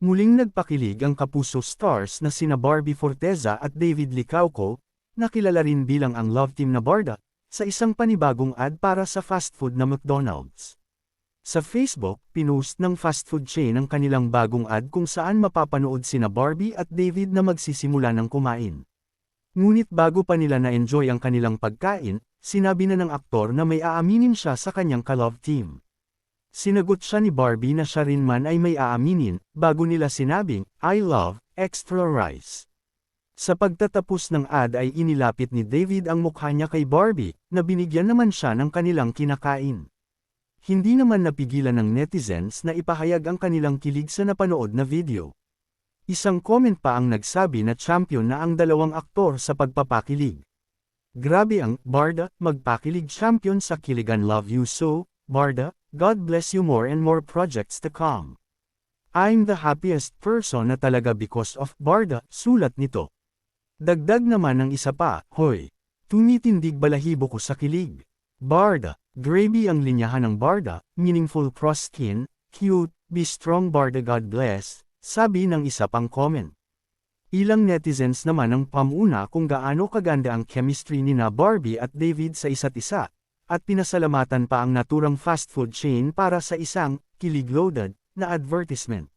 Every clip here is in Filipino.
Muling nagpakilig ang kapuso stars na sina Barbie Forteza at David Licauco, na kilala rin bilang ang love team na Barda, sa isang panibagong ad para sa fast food na McDonald's. Sa Facebook, pinost ng fast food chain ang kanilang bagong ad kung saan mapapanood sina Barbie at David na magsisimula ng kumain. Ngunit bago pa nila na-enjoy ang kanilang pagkain, sinabi na ng aktor na may aaminin siya sa kanyang ka-love team. Sinagot siya ni Barbie na siya rin man ay may aaminin, bago nila sinabing, "I love extra rice." Sa pagtatapos ng ad ay inilapit ni David ang mukha niya kay Barbie, na binigyan naman siya ng kanilang kinakain. Hindi naman napigilan ng netizens na ipahayag ang kanilang kilig sa napanood na video. Isang comment pa ang nagsabi na champion na ang dalawang aktor sa pagpapakilig. Grabe ang Barda, magpakilig champion sa kiligan, love you so, Barda, God bless you, more and more projects to come. I'm the happiest person na talaga because of Barda, sulat nito. Dagdag naman ng isa pa, hoy, tumitindig balahibo ko sa kilig. Barda, grabe ang linyahan ng Barda, meaningful cross skin, cute, be strong Barda, God bless, sabi ng isa pang comment. Ilang netizens naman ang pamuna kung gaano kaganda ang chemistry nina Barbie at David sa isa't isa, at pinasalamatan pa ang naturang fast food chain para sa isang kilig-loaded na advertisement.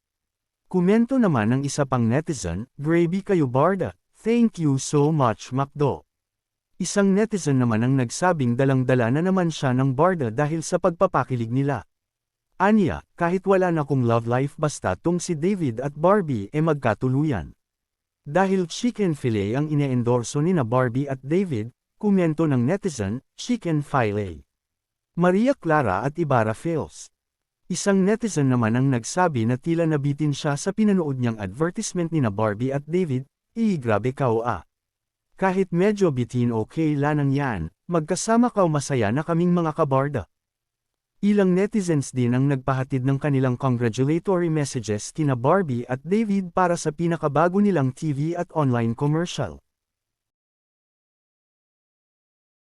Komento naman ng isa pang netizen, grabe kayo Barda, thank you so much McDo. Isang netizen naman ang nagsabing dalang-dala na naman siya ng Barda dahil sa pagpapakilig nila. Anya, kahit wala na kong love life basta tong si David at Barbie magkatuluyan. Dahil chicken fillet ang ine-endorso ni na Barbie at David, komento ng netizen, chicken fillet. Maria Clara at Ibarra Fails. Isang netizen naman ang nagsabi na tila nabitin siya sa pinanood niyang advertisement ni na Barbie at David, grabe ka ah. Kahit medyo bitin okay lanang yan, magkasama ka masaya na kaming mga kabarda. Ilang netizens din ang nagpahatid ng kanilang congratulatory messages kina Barbie at David para sa pinakabago nilang TV at online commercial.